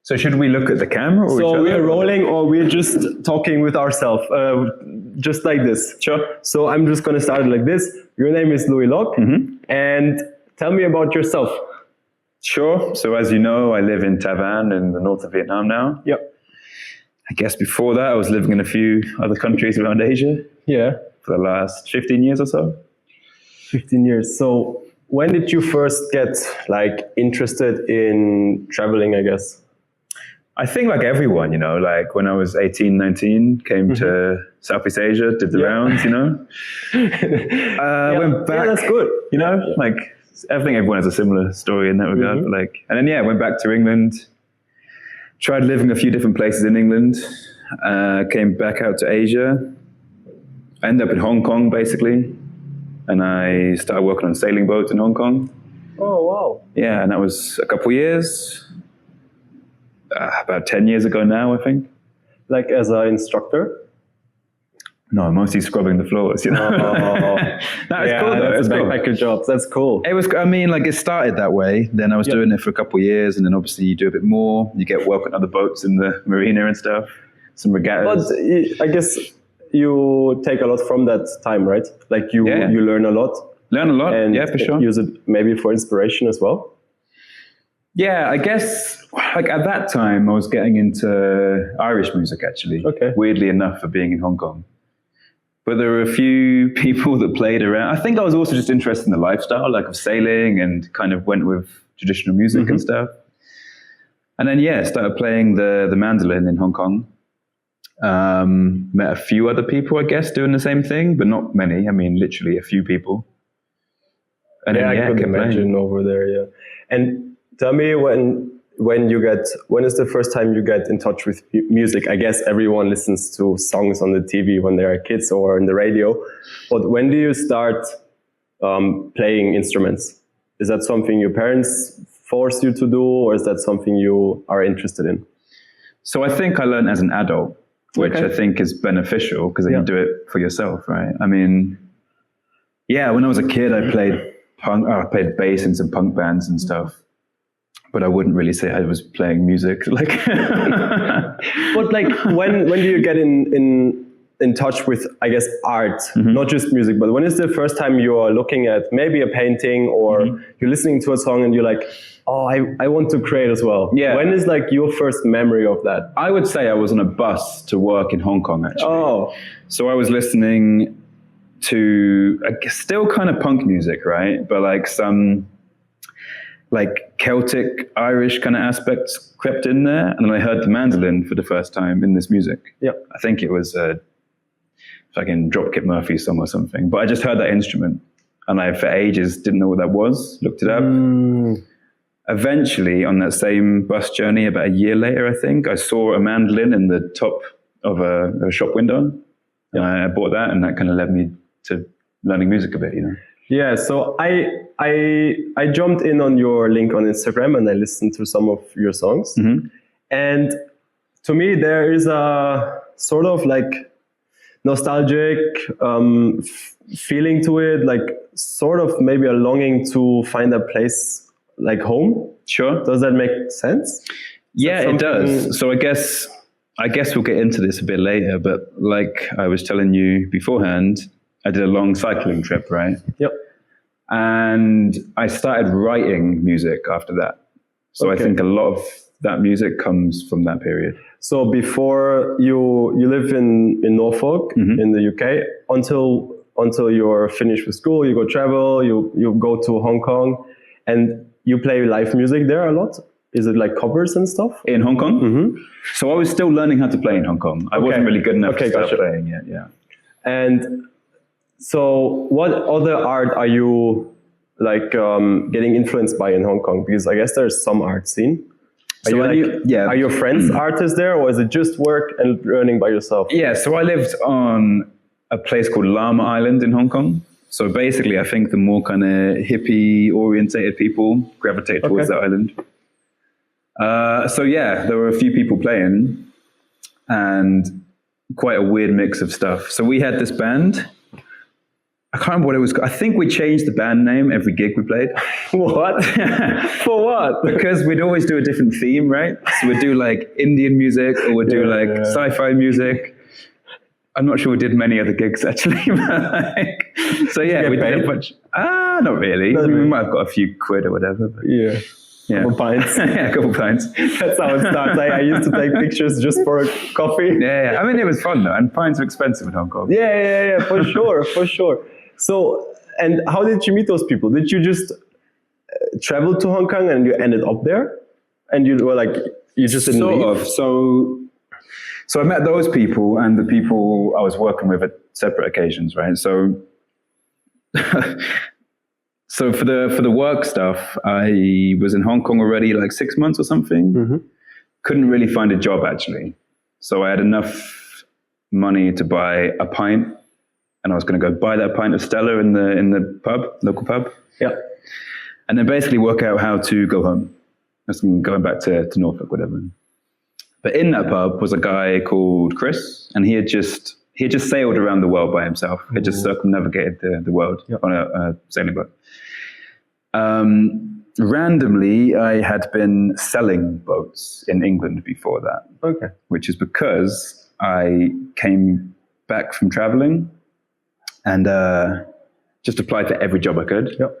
So should we look at the camera? Or So we're rolling, or we're just talking with ourselves, just like this. Sure. So I'm just going to start like this. Your name is Louie Lock, and tell me about yourself. Sure. So as you know, I live in Tavan in the north of Vietnam now. Yep. I guess before that, I was living in a few other countries around Asia. Yeah. For the last 15 years or so. 15 years. So when did you first get like interested in traveling, I guess? I think like everyone, you know, like when I was 18, 19, came to Southeast Asia, did the rounds, you know. Went back, that's good. You know, like I think everyone has a similar story in that regard. But like, and then went back to England, tried living a few different places in England, came back out to Asia. I ended up in Hong Kong basically, and I started working on sailing boats in Hong Kong. Oh wow! Yeah, and that was a couple of years. About 10 years ago now, I think. Like as an instructor? No, mostly scrubbing the floors, you know. That was cool though. That's backpacker jobs. That's cool. It was, I mean, like it started that way. Then I was doing it for a couple of years, and then obviously you do a bit more. You get work on other boats in the marina and stuff, some regattas. But I guess you take a lot from that time, right? Like you learn a lot. Learn a lot, and for sure. Use it maybe for inspiration as well. Yeah, I guess like at that time I was getting into Irish music actually. Okay. Weirdly enough for being in Hong Kong. But there were a few people that played around. I think I was also just interested in the lifestyle, like of sailing, and kind of went with traditional music and stuff. And then started playing the mandolin in Hong Kong. Met a few other people, I guess, doing the same thing, but not many. I mean, literally a few people. And I could imagine over there, yeah. And tell me when is the first time you get in touch with music? I guess everyone listens to songs on the TV when they are kids or on the radio. But when do you start playing instruments? Is that something your parents force you to do, or is that something you are interested in? So I think I learned as an adult, which I think is beneficial because then you do it for yourself, right? I mean, when I was a kid, I played bass in some punk bands and stuff. But I wouldn't really say I was playing music. Like, but like, when do you get in touch with, I guess, art, not just music, but when is the first time you are looking at maybe a painting, or you're listening to a song and you're like, oh, I want to create as well. Yeah. When is like your first memory of that? I would say I was on a bus to work in Hong Kong actually. Oh. So I was listening to still kind of punk music, right? But like some like Celtic, Irish kind of aspects crept in there. And then I heard the mandolin for the first time in this music. Yeah. I think it was fucking Dropkick Murphys song or something. But I just heard that instrument. And I, for ages, didn't know what that was. Looked it up. Eventually, on that same bus journey, about a year later, I think, I saw a mandolin in the top of a shop window. And I bought that, and that kind of led me to learning music a bit, you know. Yeah, so I jumped in on your link on Instagram and I listened to some of your songs. And to me, there is a sort of like nostalgic feeling to it, like sort of maybe a longing to find a place like home. Sure. Does that make sense? Yeah, it does. So I guess we'll get into this a bit later, but like I was telling you beforehand, I did a long cycling trip, right? Yep. And I started writing music after that. So I think a lot of that music comes from that period. So before you live in Norfolk, in the UK, until you're finished with school, you go travel, you go to Hong Kong, and you play live music there a lot? Is it like covers and stuff? In Hong Kong? So I was still learning how to play in Hong Kong. I wasn't really good enough to start playing yet, And so what other art are you like getting influenced by in Hong Kong? Because I guess there's some art scene. Are your friends artists there, or is it just work and learning by yourself? Yeah, so I lived on a place called Llama Island in Hong Kong. So basically, I think the more kind of hippie-orientated people gravitate towards that island. There were a few people playing, and quite a weird mix of stuff. So we had this band. I can't remember what it was. I think we changed the band name every gig we played. What? For what? Because we'd always do a different theme, right? So we'd do like Indian music, or we'd do like sci-fi music. I'm not sure we did many other gigs actually. So yeah, we did a bunch. Not really. We might have got a few quid or whatever. But yeah. Couple pints. Yeah, a couple pints. That's how it starts. I used to take pictures just for a coffee. Yeah. I mean, it was fun though, and pints are expensive in Hong Kong. Yeah, for sure. So, and how did you meet those people? Did you just travel to Hong Kong and you ended up there? And you were like, you just didn't leave? So I met those people and the people I was working with at separate occasions, right? So for the work stuff, I was in Hong Kong already like 6 months or something. Mm-hmm. Couldn't really find a job actually. So I had enough money to buy a pint, and I was going to go buy that pint of Stella in the pub, local pub. Yeah. And then basically work out how to go home. That's going back to Norfolk, whatever. But in that pub was a guy called Chris, and he had just sailed around the world by himself. He had just circumnavigated the world on a sailing boat. Randomly, I had been selling boats in England before that. Okay. Which is because I came back from traveling and just applied for every job I could. Yep.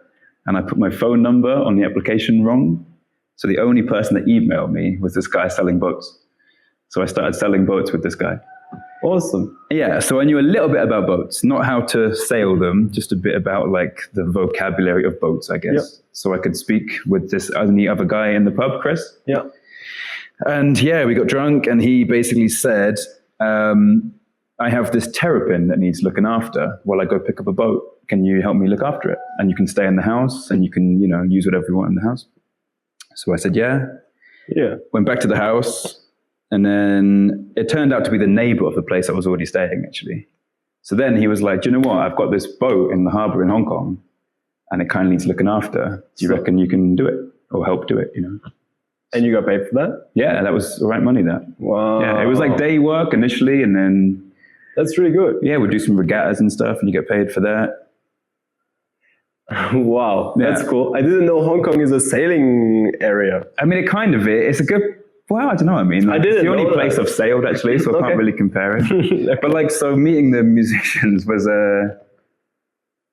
And I put my phone number on the application wrong. So the only person that emailed me was this guy selling boats. So I started selling boats with this guy. Awesome. Yeah, so I knew a little bit about boats, not how to sail them, just a bit about like the vocabulary of boats, I guess. Yep. So I could speak with this only other guy in the pub, Chris. Yeah. And yeah, we got drunk and he basically said, I have this terrapin that needs looking after while I go pick up a boat. Can you help me look after it? And you can stay in the house and you can, use whatever you want in the house. So I said, yeah. Yeah. Went back to the house. And then it turned out to be the neighbor of the place I was already staying, actually. So then he was like, do you know what? I've got this boat in the harbor in Hong Kong and it kind of needs looking after. Do you reckon you can do it or help do it, And you got paid for that? Yeah, that was the right money, that. Wow. Yeah, it was like day work initially, and then... That's really good. Yeah, we'd do some regattas and stuff and you get paid for that. Wow, that's cool. I didn't know Hong Kong is a sailing area. I mean, it kind of is. It's a good... Well, I don't know. I mean, I didn't it's the only know place that. I've sailed, actually, so I can't really compare it. But so meeting the musicians was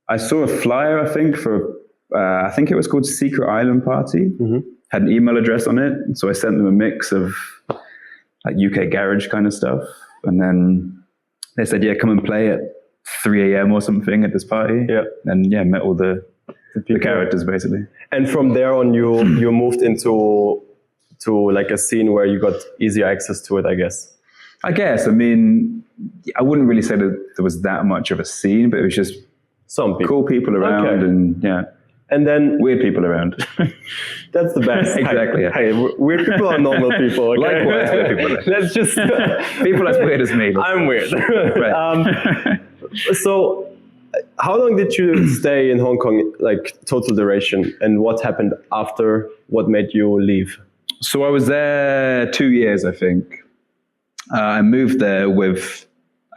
I saw a flyer, I think, for, I think it was called Secret Island Party. Mm-hmm. Had an email address on it. So I sent them a mix of like UK garage kind of stuff. And then they said, yeah, come and play at 3 a.m. or something at this party. Yeah. And yeah, met all the characters, basically. And from there on, you moved into like a scene where you got easier access to it, I guess. I mean, I wouldn't really say that there was that much of a scene, but it was just some people. Cool people around and and then weird people around. That's the best. Exactly. Yeah. Hey, weird people are normal people. Okay? Likewise, weird people. Let's just people as weird as me. I'm weird. Right. So, how long did you stay in Hong Kong? Like total duration, and what happened after? What made you leave? So I was there 2 years, I think. I moved there with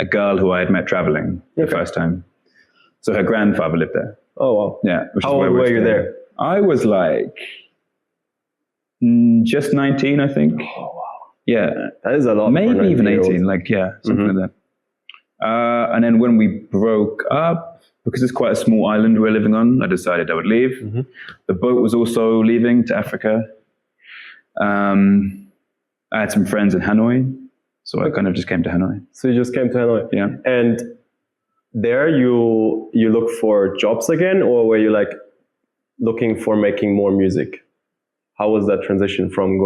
a girl who I had met traveling the first time. So her grandfather lived there. Oh, wow. Yeah. How old were you there? I was like just 19, I think. Oh, wow. Yeah. That is a lot. Maybe even 18, something like that. And then when we broke up, because it's quite a small island we're living on, I decided I would leave. Mm-hmm. The boat was also leaving to Africa. I had some friends in Hanoi, so I kind of just came to Hanoi. So you just came to Hanoi? Yeah. And there you look for jobs again, or were you like looking for making more music? How was that transition from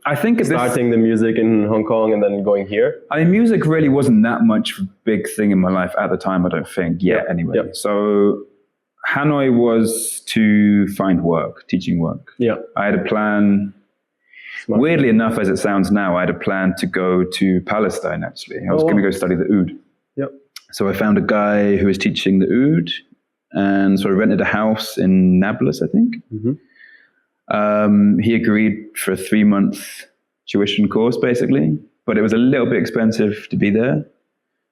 starting the music in Hong Kong and then going here? I mean, music really wasn't that much of a big thing in my life at the time, I don't think, anyway. Yep. So Hanoi was to find work, teaching work. Yeah. I had a plan. Smart. Weirdly enough, as it sounds now, I had a plan to go to Palestine, actually. I was going to go study the oud. Yep. So I found a guy who was teaching the oud, and so I rented a house in Nablus, I think. Mm-hmm. He agreed for a 3-month tuition course, basically, but it was a little bit expensive to be there.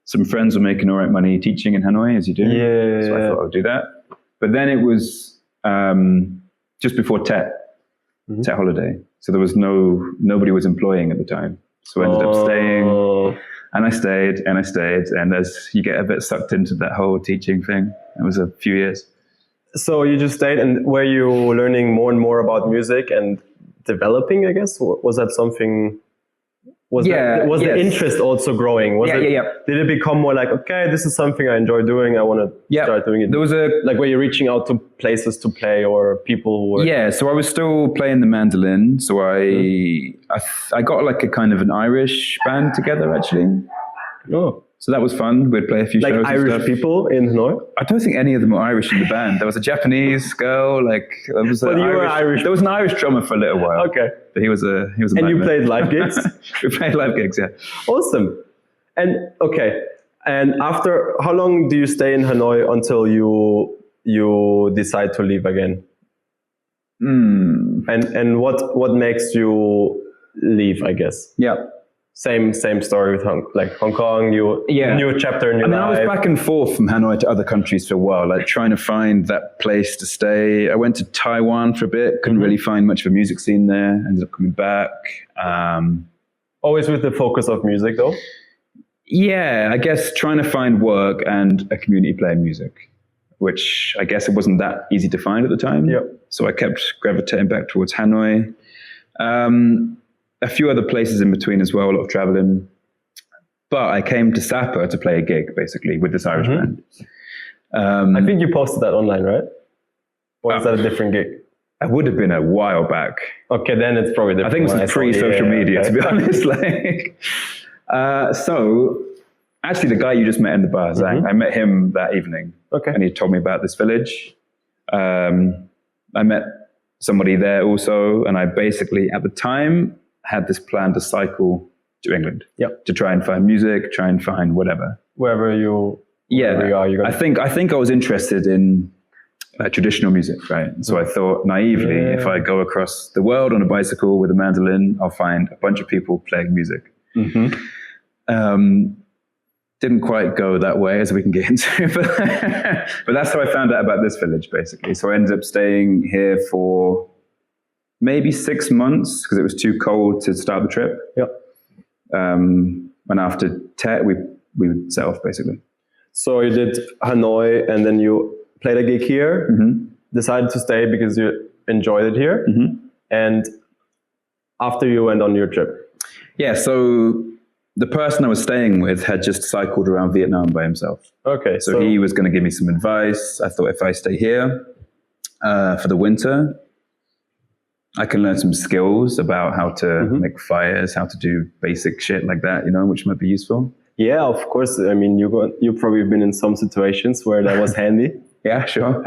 Some friends were making all right money teaching in Hanoi, as you do. Yeah. So I thought I would do that. But then it was just before Tet holiday. So there was nobody was employing at the time. So I ended up staying, and I stayed. And as you get a bit sucked into that whole teaching thing, it was a few years. So you just stayed, and were you learning more and more about music and developing, I guess? Was that something... Was the interest also growing? Did it become more like, okay, this is something I enjoy doing, I want to start doing it? There was like, were you reaching out to places to play, or people who were... Yeah, so I was still playing the mandolin. So I got like a kind of an Irish band together, actually. Oh. So that was fun. We'd play a few shows. Like Irish people in Hanoi? I don't think any of them were Irish in the band. There was a Japanese girl. Like there was Irish. There was an Irish drummer for a little while. Okay. But he was a And nightmare. You played live gigs? We played live gigs, yeah. Awesome. And okay. And after, how long do you stay in Hanoi until you decide to leave again? And what makes you leave, I guess? Yeah. Same story with Hong Kong, new chapter in your life. I was back and forth from Hanoi to other countries for a while, like trying to find that place to stay. I went to Taiwan for a bit, couldn't really find much of a music scene there, ended up coming back. Always with the focus of music though? Yeah, I guess trying to find work and a community playing music, which I guess it wasn't that easy to find at the time. Yep. So I kept gravitating back towards Hanoi. A few other places in between as well, a lot of traveling. But I came to Sapa to play a gig, basically, with this Irish band. I think you posted that online, right? Or is that a different gig? It would have been a while back. Okay, then it's probably different. I think it was pre-social media, to be honest. So, actually, the guy you just met in the bar, Zhang, I met him that evening. Okay. And he told me about this village. I met somebody there also, and I basically, at the time, had this plan to cycle to England to try and find music, try and find whatever. Wherever you are. I think I was interested in traditional music, right? So I thought naively, if I go across the world on a bicycle with a mandolin, I'll find a bunch of people playing music. Didn't quite go that way, as we can get into, but that's how I found out about this village, basically. So I ended up staying here for maybe 6 months because it was too cold to start the trip. And after Tet, we set off, basically. So you did Hanoi, and then you played a gig here, decided to stay because you enjoyed it here, and after you went on your trip. Yeah, so the person I was staying with had just cycled around Vietnam by himself. Okay. So he was going to give me some advice. I thought if I stay here for the winter, I can learn some skills about how to make fires, how to do basic shit like that, which might be useful. Yeah, of course. I mean, you've probably been in some situations where that was handy. Yeah, sure.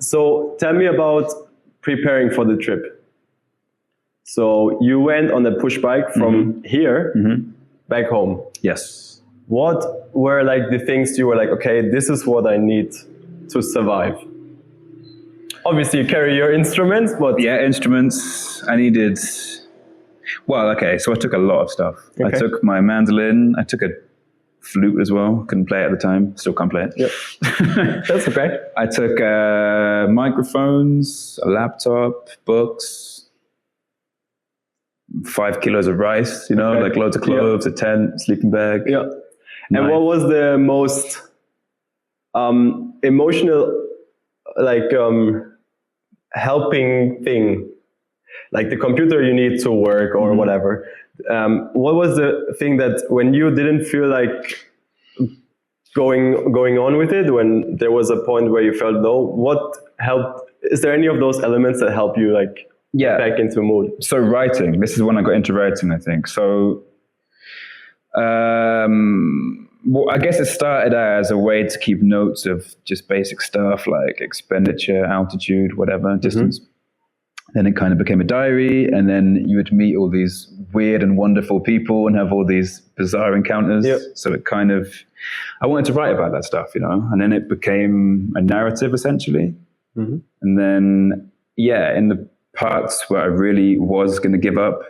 So tell me about preparing for the trip. So you went on a push bike from here back home. Yes. What were like the things you were like, okay, this is what I need to survive? Obviously, you carry your instruments, but... Yeah, instruments. I needed... Well, okay, so I took a lot of stuff. Okay. I took my mandolin. I took a flute as well. Couldn't play it at the time. Still can't play it. Yep. That's okay. I took microphones, a laptop, books, 5 kilos of rice, like loads of clothes, a tent, sleeping bag. Yeah. And what was the most emotional, helping thing? Like the computer you need to work or whatever. What was the thing that when you didn't feel like going on with it, when there was a point where you felt low, what helped? Is there any of those elements that help you get back into mood? So writing, this is when I got into writing, I think. So I guess it started as a way to keep notes of just basic stuff like expenditure, altitude, whatever, distance. Then it kind of became a diary, and then you would meet all these weird and wonderful people and have all these bizarre encounters. Yep. So it kind of, I wanted to write about that stuff, and then it became a narrative essentially. And then, in the parts where I really was going to give up,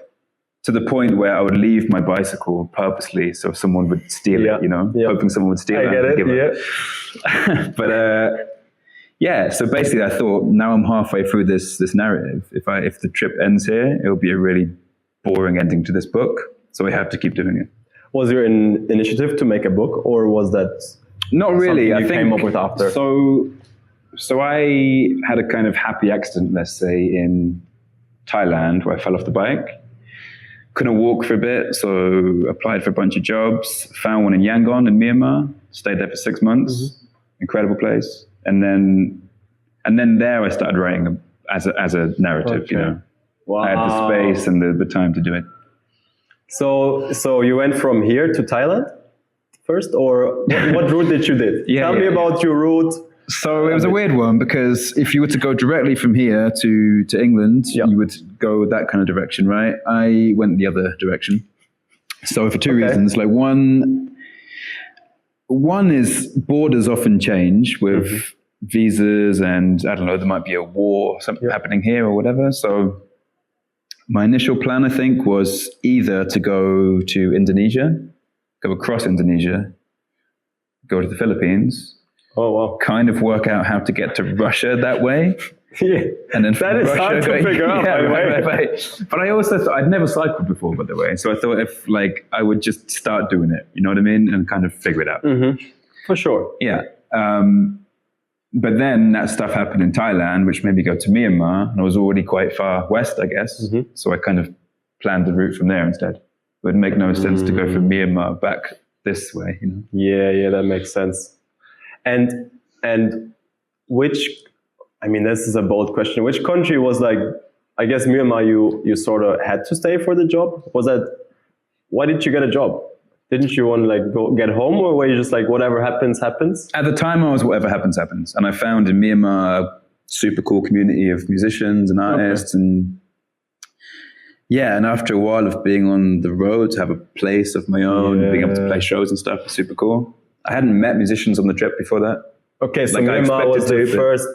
to the point where I would leave my bicycle purposely so someone would steal it, hoping someone would steal it. I get it, But yeah, so basically I thought, now I'm halfway through this narrative. If the trip ends here, it'll be a really boring ending to this book. So I have to keep doing it. Was there an initiative to make a book, or was that not really? I think came up with after? So I had a kind of happy accident, let's say, in Thailand, where I fell off the bike. Couldn't walk for a bit, so applied for a bunch of jobs. Found one in Yangon in Myanmar. Stayed there for 6 months. Incredible place. And then there I started writing as a narrative. Okay. You know, Wow. I had the space and the time to do it. So you went from here to Thailand first, or what route did you did? Tell me about your route. So it was a weird one, because if you were to go directly from here to England, you would go that kind of direction, right? I went the other direction. So for two reasons, like one is borders often change with visas, and I don't know, there might be a war something happening here or whatever. So my initial plan, I think, was either to go to Indonesia, go across Indonesia, go to the Philippines. Oh, wow. Kind of work out how to get to Russia that way. And then that is hard to figure out, by the way. Right. But I also thought, I'd never cycled before, by the way. So I thought if I would just start doing it, you know what I mean? And kind of figure it out. For sure. Yeah. But then that stuff happened in Thailand, which made me go to Myanmar. And I was already quite far west, I guess. So I kind of planned the route from there instead. It would make no sense to go from Myanmar back this way, you know? Yeah, that makes sense. And which, I mean, this is a bold question. Which country was like, I guess Myanmar, you sort of had to stay for the job? Why did you get a job? Didn't you want to go get home, or were you just like, whatever happens, happens? At the time I was whatever happens, happens. And I found in Myanmar a super cool community of musicians and artists. And and after a while of being on the road, to have a place of my own, being able to play shows and stuff was super cool. I hadn't met musicians on the trip before that. Okay, so Myanmar was the first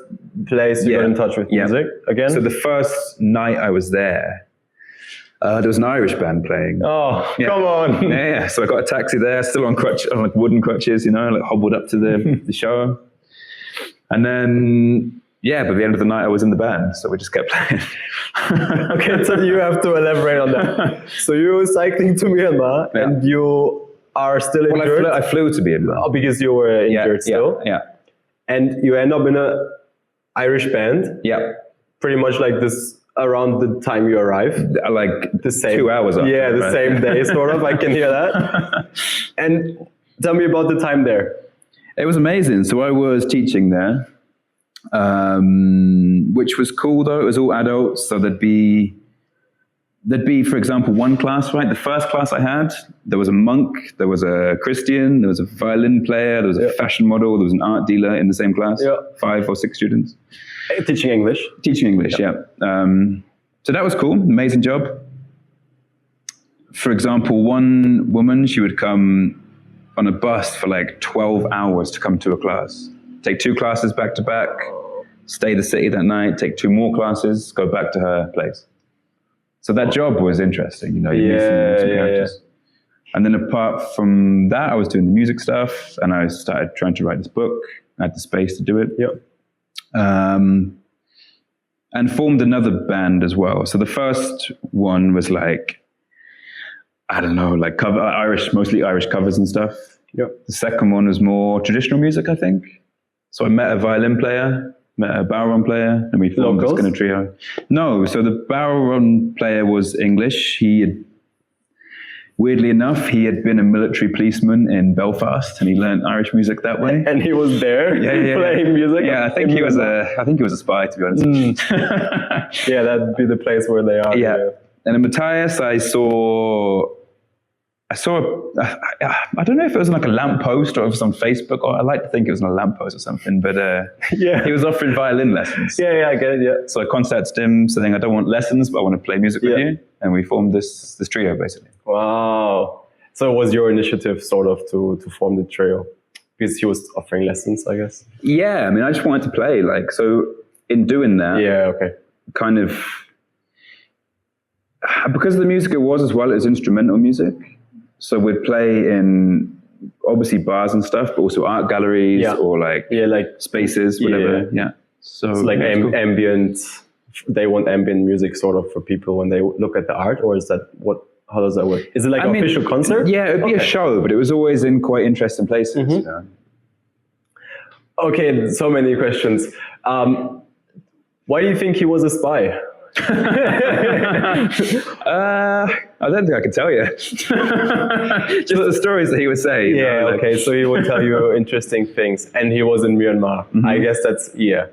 place you got in touch with music again? So the first night I was there, there was an Irish band playing. Oh, come on. Yeah. So I got a taxi there, still on wooden crutches, you know, hobbled up to the show. And then, by the end of the night I was in the band, so we just kept playing. Okay, so you have to elaborate on that. So you were cycling to Myanmar and you are still injured? Well, I flew to Myanmar. Oh, because you were injured still? Yeah. And you end up in an Irish band? Yeah. Pretty much like this around the time you arrive? Like the same 2 hours after. Yeah, the same day, sort of. I can hear that. And tell me about the time there. It was amazing. So I was teaching there, which was cool though. It was all adults. So there'd be, for example, one class, right? The first class I had, there was a monk, there was a Christian, there was a violin player, there was a fashion model, there was an art dealer in the same class, 5 or 6 students. Teaching English? Teaching English, yeah. So that was cool, amazing job. For example, one woman, she would come on a bus for like 12 hours to come to a class. Take 2 classes back to back, stay the city that night, take 2 more classes, go back to her place. So that job was interesting, you know. Yeah. And then apart from that, I was doing the music stuff, and I started trying to write this book. I had the space to do it. And formed another band as well. So the first one was like, I don't know, like mostly Irish covers and stuff. The second one was more traditional music, I think. So I met a violin player, met a barrel player, and we formed this kind of trio. No, so the barrel player was English. Weirdly enough, he had been a military policeman in Belfast, and he learned Irish music that way. And he was there playing music. Yeah, I think he was a spy, to be honest. Yeah, that'd be the place where they are. Yeah. And in Matthias, I saw I don't know if it was like a lamppost or if it was on Facebook, or I like to think it was on a lamppost or something, but he was offering violin lessons. Yeah, I get it, yeah. So I contacted him saying, I don't want lessons, but I want to play music with you. And we formed this trio, basically. Wow. So it was your initiative sort of to form the trio? Because he was offering lessons, I guess. Yeah, I mean, I just wanted to play. So in doing that, kind of, because of the music it was as well, it was instrumental music. So we'd play in obviously bars and stuff, but also art galleries or like spaces, whatever. Yeah. So it's like ambient. They want ambient music sort of for people when they look at the art, or is that what? How does that work? Is it like an official concert? Yeah, it'd be a show, but it was always in quite interesting places. You know? Okay, so many questions. Why do you think he was a spy? I don't think I can tell you. Just the stories that he would say. Yeah, okay, so he would tell you interesting things, and he was in Myanmar. I guess that's yeah,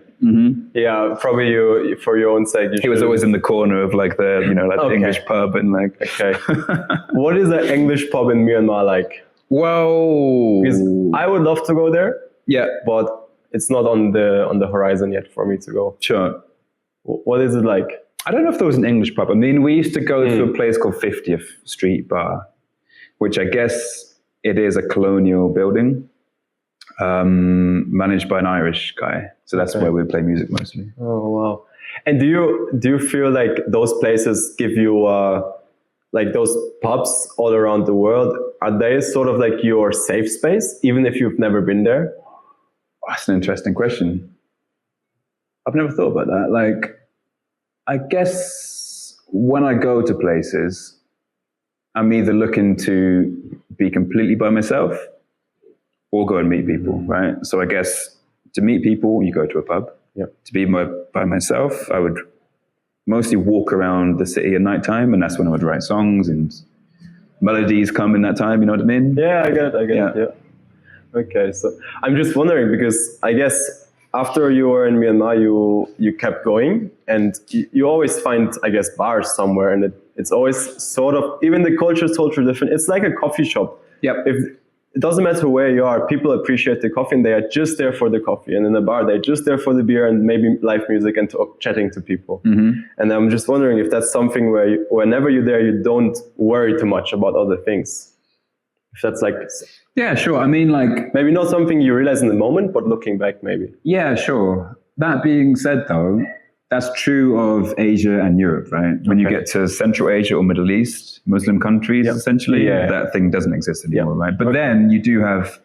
probably you for your own sake. He was always in the corner of like the the English pub and like. Okay, what is an English pub in Myanmar like? Well, because I would love to go there. Yeah, but it's not on the horizon yet for me to go. Sure. What is it like? I don't know if there was an English pub. I mean, we used to go to a place called 50th Street Bar, which I guess it is a colonial building, managed by an Irish guy. So that's where we play music mostly. Oh, wow. And do you feel like those places give you, like those pubs all around the world, are they sort of like your safe space, even if you've never been there? That's an interesting question. I've never thought about that. Like, I guess when I go to places, I'm either looking to be completely by myself or go and meet people, right? So I guess to meet people, you go to a pub. Yep. To be by myself, I would mostly walk around the city at nighttime, and that's when I would write songs and melodies come in that time, you know what I mean? Yeah, I get it, yeah. Okay, so I'm just wondering, because I guess after you were in Myanmar, you kept going, and you always find, I guess, bars somewhere, and it's always sort of, even the culture is totally different. It's like a coffee shop. Yep. It doesn't matter where you are, people appreciate the coffee and they are just there for the coffee. And in a bar, they're just there for the beer and maybe live music and chatting to people. And I'm just wondering if that's something where whenever you're there, you don't worry too much about other things. If that's like... Yeah, sure. I mean, like... Maybe not something you realize in the moment, but looking back, maybe. Yeah, sure. That being said, though, that's true of Asia and Europe, right? When you get to Central Asia or Middle East, Muslim countries, essentially, that thing doesn't exist anymore, right? But then you do have,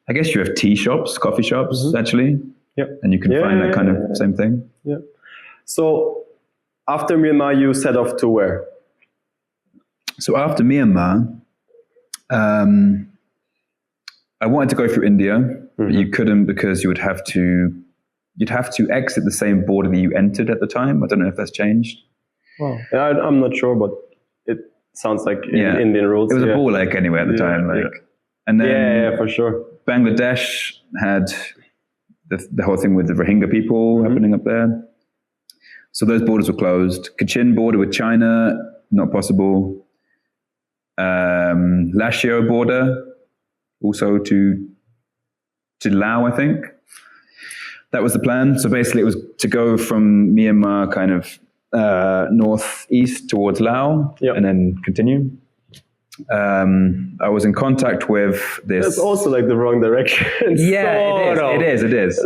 I guess you have tea shops, coffee shops, actually. Yep. And you can find that kind of same thing. Yeah. So after Myanmar, you set off to where? So after Myanmar, I wanted to go through India, but you couldn't because you'd have to exit the same border that you entered at the time. I don't know if that's changed. Wow. Yeah, I'm not sure, but it sounds like Indian rules. It was a ball ache anyway at the time. And then for sure. Bangladesh had the whole thing with the Rohingya people happening up there. So those borders were closed. Kachin border with China, not possible. Lashio border, also to Laos, I think. That was the plan. So basically it was to go from Myanmar kind of northeast towards Laos and then continue. I was in contact with this... That's also like the wrong direction. It is.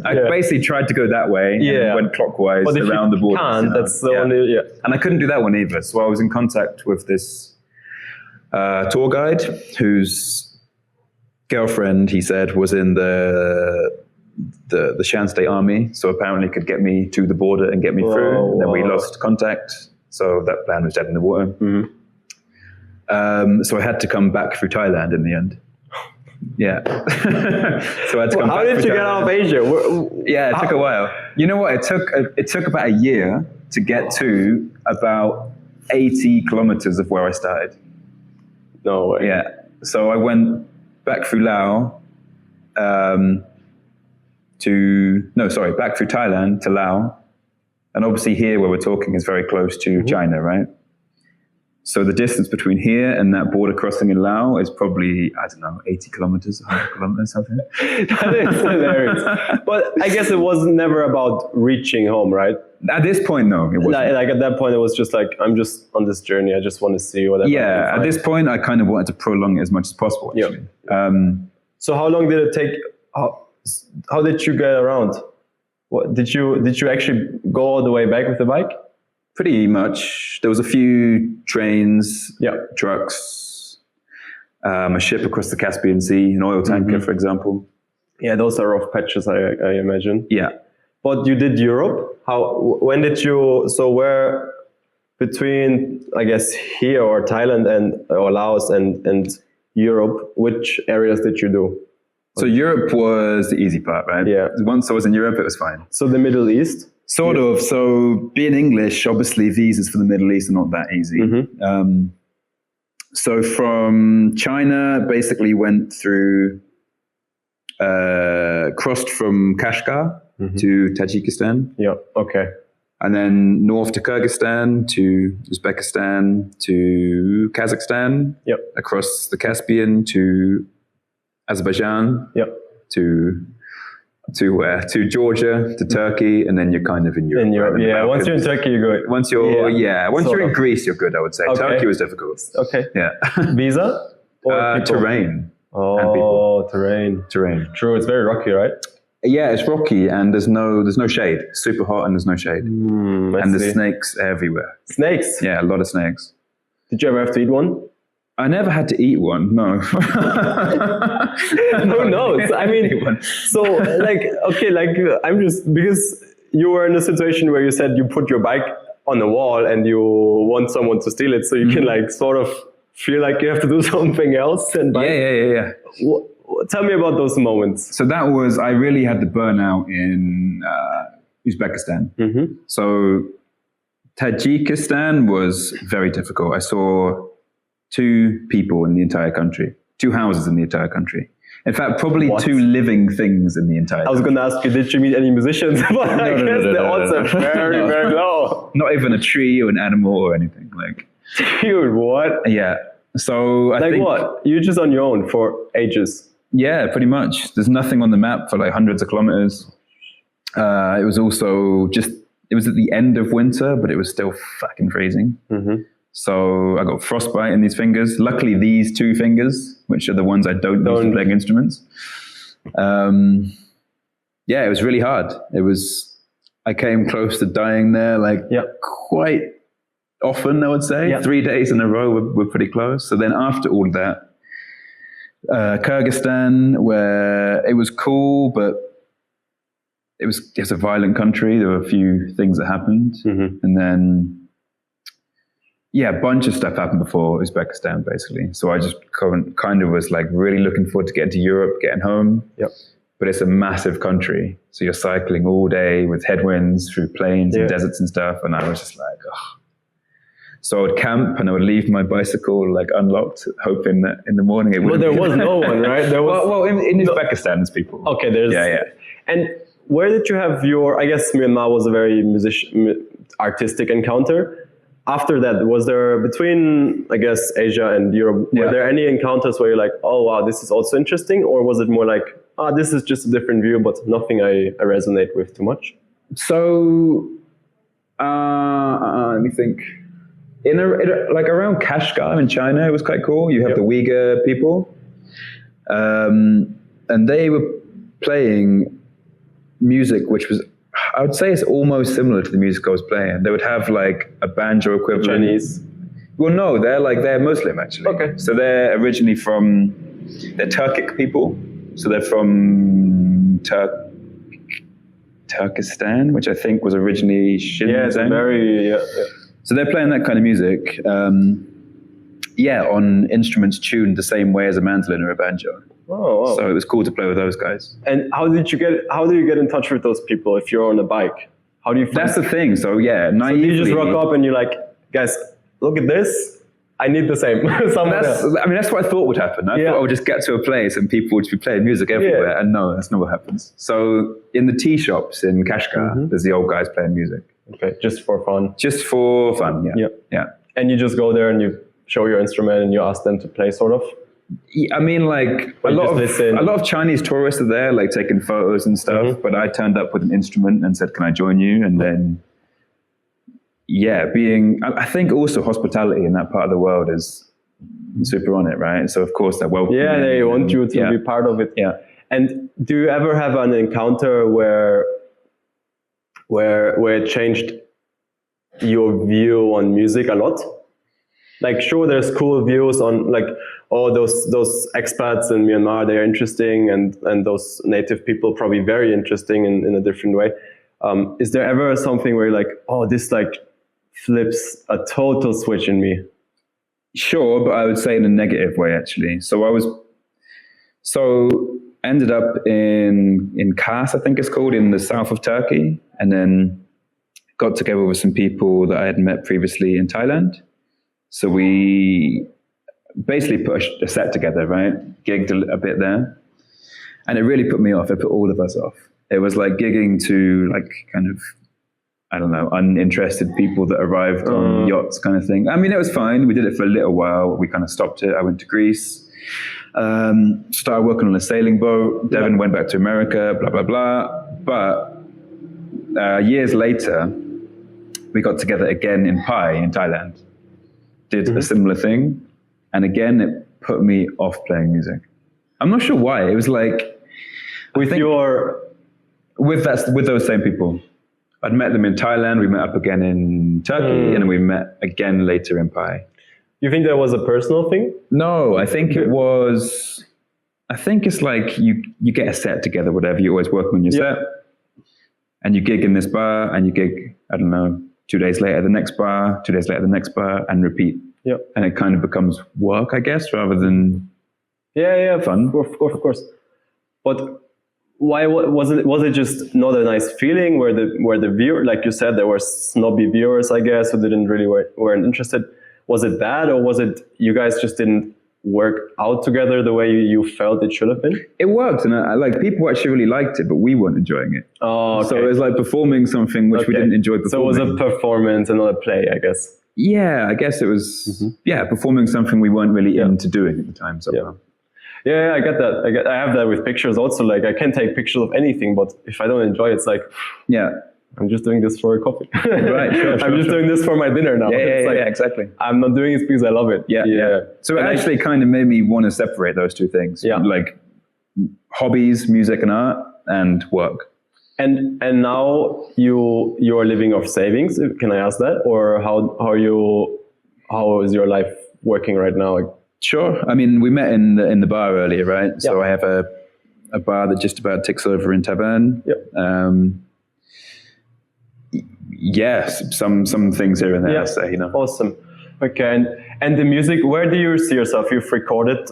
I basically tried to go that way and went clockwise around the border. That's the only... And I couldn't do that one either. So I was in contact with this tour guide whose girlfriend, he said, was in the Shan State Army, so apparently could get me to the border and get me through. And then we lost contact, so that plan was dead in the water. So I had to come back through Thailand in the end. Yeah. So I had to come back. How did you get out of Asia? It took a while. You know what? It took about a year to get to about 80 kilometers of where I started. No way. Yeah. So I went back through Laos. Back through Thailand to Laos. And obviously here where we're talking is very close to China, right? So the distance between here and that border crossing in Laos is probably, 80 kilometers, 100 kilometers, something. That is hilarious. But I guess it was never about reaching home, right? At this point, no, it wasn't. Like at that point, it was just like, I'm just on this journey. I just want to see whatever. Yeah, at this point, I kind of wanted to prolong it as much as possible, actually. So how long did it take? How did you get around? What did you actually go all the way back with the bike? Pretty much. There was a few trains, trucks. a ship across the Caspian Sea, an oil tanker, for example. Yeah, those are rough patches, I imagine. Yeah. But you did Europe. When did you? So where between, I guess, here or Thailand or Laos and Europe, which areas did you do? So Europe was the easy part, right? Yeah. Once I was in Europe, it was fine. So the Middle East? Sort of. So being English, obviously visas for the Middle East are not that easy. So from China, basically went through, crossed from Kashgar to Tajikistan. Yeah, okay. And then north to Kyrgyzstan, to Uzbekistan, to Kazakhstan, across the Caspian to Azerbaijan, to where? To Georgia, to Turkey, and then you're kind of in Europe. In Europe, yeah. Once you're in Turkey, you're good. Once you're in Greece, you're good, I would say. Okay. Turkey was difficult. Okay. Yeah. Visa? Or terrain. Oh, terrain. True, it's very rocky, right? Yeah, it's rocky and there's no shade. Super hot and there's no shade. And there's snakes everywhere. Snakes? Yeah, a lot of snakes. Did you ever have to eat one? I never had to eat one, no. Who knows? I mean, so I'm just, because you were in a situation where you said you put your bike on a wall and you want someone to steal it, so you can like sort of feel like you have to do something else. And Yeah. Tell me about those moments. So that was, I really had the burnout in Uzbekistan. So Tajikistan was very difficult. I saw 2 people in the entire country, 2 houses in the entire country. In fact, probably 2 living things in the entire country. I was going to ask you, did you meet any musicians? But I guess the odds are very, very low. Not even a tree or an animal or anything. Like, dude, what? Yeah. So I think, what? You're just on your own for ages. Yeah, pretty much. There's nothing on the map for like hundreds of kilometers. It was also it was at the end of winter, but it was still fucking freezing. So I got frostbite in these fingers. Luckily, these 2 fingers, which are the ones I don't use for playing instruments. Yeah, it was really hard. I came close to dying there, quite often, I would say. 3 days in a row were pretty close. So then after all of that, Kyrgyzstan, where it was cool, but it's a violent country. There were a few things that happened. And then, a bunch of stuff happened before Uzbekistan, basically. So I just kind of was like really looking forward to getting to Europe, getting home. But it's a massive country. So you're cycling all day with headwinds through plains and deserts and stuff. And I was just like, ugh. So I would camp and I would leave my bicycle like unlocked, hoping that in the morning it would. But there was no one, right? There was. Well, in Uzbekistan, there's people. Okay, there's. Yeah. And where did you have your? I guess Myanmar was a very artistic encounter. After that, was there between, I guess, Asia and Europe? Were there any encounters where you're like, oh wow, this is also interesting, or was it more like, this is just a different view, but nothing I resonate with too much? So, let me think. Like around Kashgar in China, it was quite cool. You have the Uyghur people, and they were playing music which was, I would say, it's almost similar to the music I was playing. They would have like a banjo equivalent. Chinese? Well, no, they're Muslim actually. Okay. So they're originally they're Turkic people. So they're from Turkestan, which I think was originally Xinjiang. Yeah, it's very. So they're playing that kind of music, on instruments tuned the same way as a mandolin or a banjo. Oh, wow. So it was cool to play with those guys. And how do you get in touch with those people if you're on a bike? How do you? That's the thing. So naively, so you just rock up and you're like, guys, look at this. I need the same. That's what I thought would happen. I thought I would just get to a place and people would be playing music everywhere. And no, that's not what happens. So in the tea shops in Kashgar, there's the old guys playing music. Okay, just for fun. Just for fun, yeah. And you just go there and you show your instrument and you ask them to play, sort of? I mean, like a lot of Chinese tourists are there, like taking photos and stuff. But I turned up with an instrument and said, "Can I join you?" And then, I think also hospitality in that part of the world is super on it, right? So of course they welcome. Yeah, they want you to be part of it. Yeah. And do you ever have an encounter where it changed your view on music a lot? Like, sure, there's cool views on like, oh, those expats in Myanmar, they're interesting, and those native people probably very interesting in a different way. Is there ever something where you're like, oh, this like flips a total switch in me? Sure, but I would say in a negative way, actually. So ended up in Kars, I think it's called, in the south of Turkey, and then got together with some people that I had met previously in Thailand. So we basically put a set together, right? Gigged a bit there. And it really put me off. It put all of us off. It was like gigging to like kind of, I don't know, uninterested people that arrived on yachts kind of thing. I mean, it was fine. We did it for a little while. We kind of stopped it. I went to Greece, started working on a sailing boat. Devin went back to America, blah, blah, blah. But years later, we got together again in Pai in Thailand, did a similar thing. And again, it put me off playing music. I'm not sure why. It was like, with those same people. I'd met them in Thailand, we met up again in Turkey, and we met again later in Pai. You think that was a personal thing? No, I think it's like you get a set together, whatever, you're always working on your set, and you gig in this bar, and you gig, I don't know, 2 days later the next bar, 2 days later the next bar, and repeat. Yeah. And it kind of becomes work, I guess, rather than fun. Of course. But why was it just not a nice feeling where the viewer, like you said, there were snobby viewers, I guess, who didn't really weren't interested? Was it bad, or was it you guys just didn't work out together the way you felt it should have been? It worked, and like people actually really liked it, but we weren't enjoying it. Oh, okay. So it was like performing something which we didn't enjoy performing. So it was a performance and not a play, I guess. Yeah, I guess it was performing something we weren't really into doing at the time. Somehow. Yeah, I get that. I have that with pictures also. Like, I can take pictures of anything, but if I don't enjoy it, it's like, I'm just doing this for a coffee. Right, sure. I'm just doing this for my dinner now. Yeah, exactly. I'm not doing it because I love it. Yeah. So it actually kind of made me want to separate those two things. Yeah. Like hobbies, music and art, and work. And now you are living off savings. Can I ask that, or how is your life working right now? Sure. I mean, we met in the bar earlier, right? So I have a bar that just about ticks over in Tavern. Yes, some things here and there. I'll say, Awesome. Okay, and the music. Where do you see yourself? You've recorded.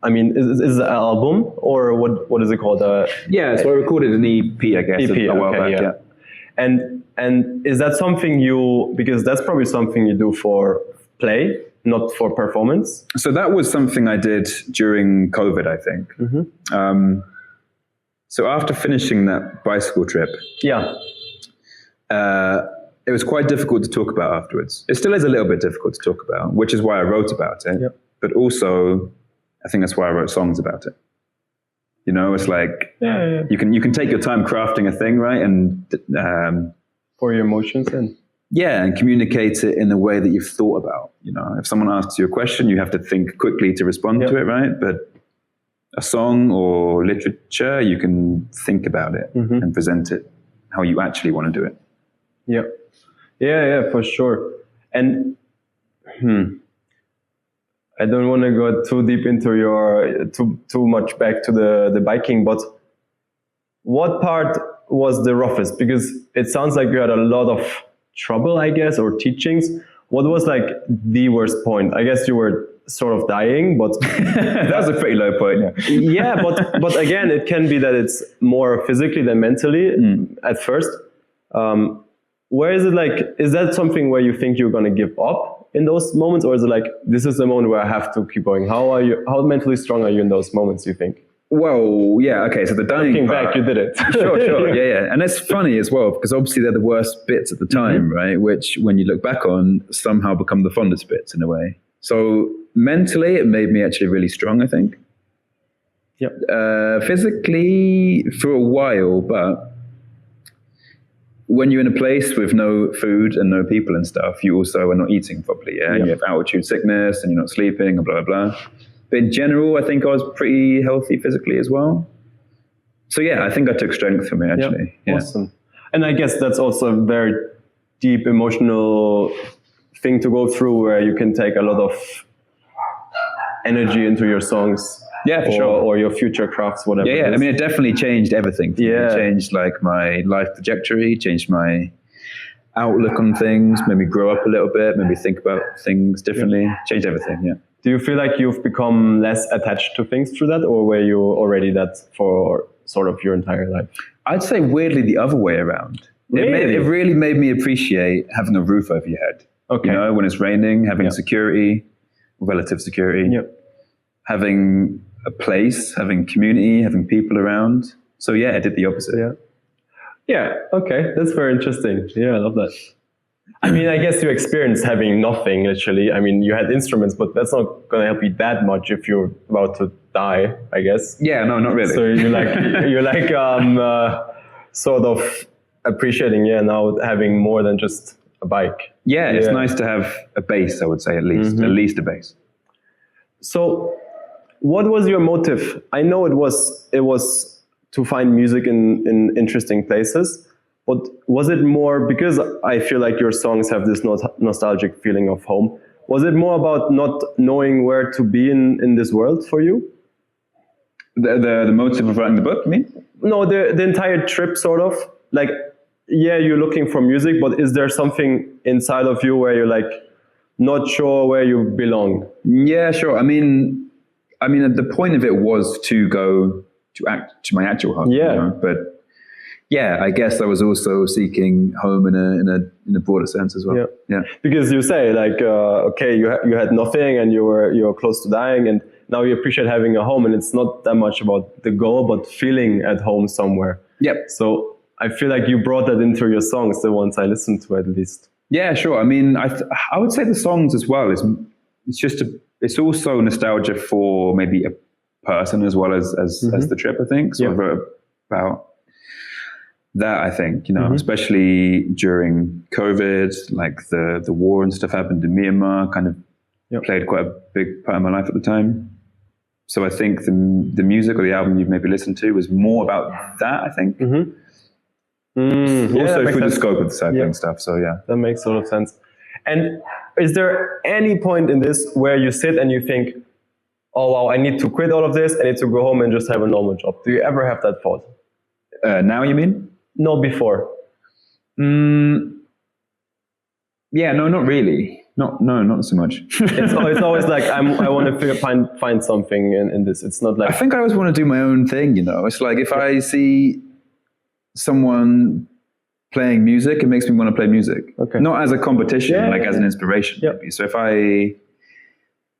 I mean, is it an album, or what is it called? So I recorded an EP, I guess, a while back. And is that something because that's probably something you do for play, not for performance? So that was something I did during COVID, I think. So after finishing that bicycle trip, it was quite difficult to talk about afterwards. It still is a little bit difficult to talk about, which is why I wrote about it. But also, I think that's why I wrote songs about it. It's like you can take your time crafting a thing, right? And for your emotions and communicate it in a way that you've thought about. If someone asks you a question, you have to think quickly to respond to it, right? But a song or literature, you can think about it and present it how you actually want to do it. Yeah, for sure. And I don't want to go too deep into your too much back to the biking, but what part was the roughest? Because it sounds like you had a lot of trouble, I guess, or teachings. What was like the worst point? I guess you were sort of dying, but that was a pretty low point. Yeah, but again, it can be that it's more physically than mentally at first. Where is it like? Is that something where you think you're going to give up in those moments, or is it like this is the moment where I have to keep going? How mentally strong are you in those moments, you think? Well, yeah, okay. So the dying looking part, back, you did it. Sure, yeah. And it's funny as well, because obviously they're the worst bits at the time, right? Which, when you look back on, somehow become the fondest bits in a way. So mentally, it made me actually really strong, I think. Physically, for a while, but when you're in a place with no food and no people and stuff, you also are not eating properly, and you have altitude sickness and you're not sleeping and blah, blah, blah. But in general, I think I was pretty healthy physically as well. So I think I took strength from it, actually. Awesome. And I guess that's also a very deep emotional thing to go through where you can take a lot of energy into your songs. Yeah, for sure. Or your future crafts, whatever. Yeah, I mean, it definitely changed everything. Yeah. It changed like my life trajectory, changed my outlook on things, made me grow up a little bit, made me think about things differently, changed everything, yeah. Do you feel like you've become less attached to things through that, or were you already that for sort of your entire life? I'd say weirdly the other way around. Really? It really made me appreciate having a roof over your head. Okay. You know, when it's raining, having security, relative security, having a place, having community, having people around. So yeah, I did the opposite. Yeah, okay, that's very interesting. Yeah, I love that. I mean, I guess you experienced having nothing, literally. I mean, you had instruments, but that's not going to help you that much if you're about to die, I guess. Yeah, no, not really. So you're like sort of appreciating, now having more than just a bike. Yeah, it's nice to have a base, I would say, at least a base. So what was your motive? I know it was to find music in interesting places, but was it more, because I feel like your songs have this nostalgic feeling of home, was it more about not knowing where to be in this world for you? The motive of writing the book, you mean? No, the entire trip, sort of. Like, yeah, you're looking for music, but is there something inside of you where you're like not sure where you belong? Yeah, sure. I mean, the point of it was to go to my actual home. Yeah. You know? But yeah, I guess I was also seeking home in a broader sense as well. Yeah. Because you say like, okay, you had nothing and you were close to dying, and now you appreciate having a home, and it's not that much about the goal, but feeling at home somewhere. Yep. So I feel like you brought that into your songs, the ones I listened to at least. Yeah, sure. I mean, I would say the songs as well it's also nostalgia for maybe a person as well as the trip, I think. So I wrote about that, I think, you know, especially during COVID, like the war and stuff happened in Myanmar, kind of played quite a big part of my life at the time. So I think the music or the album you've maybe listened to was more about that, I think. Also through the scope of the cycling stuff. So yeah. That makes a lot of sense. And is there any point in this where you sit and you think, oh wow, I need to quit all of this, I need to go home and just have a normal job? Do you ever have that thought? Now you mean? No, before. Yeah, no, not really. Not so much. It's always like I want to find something in this. It's not like, I think I always want to do my own thing, you know. It's like if I see someone playing music, it makes me want to play music. Okay. Not as a competition, as an inspiration. Maybe. So if I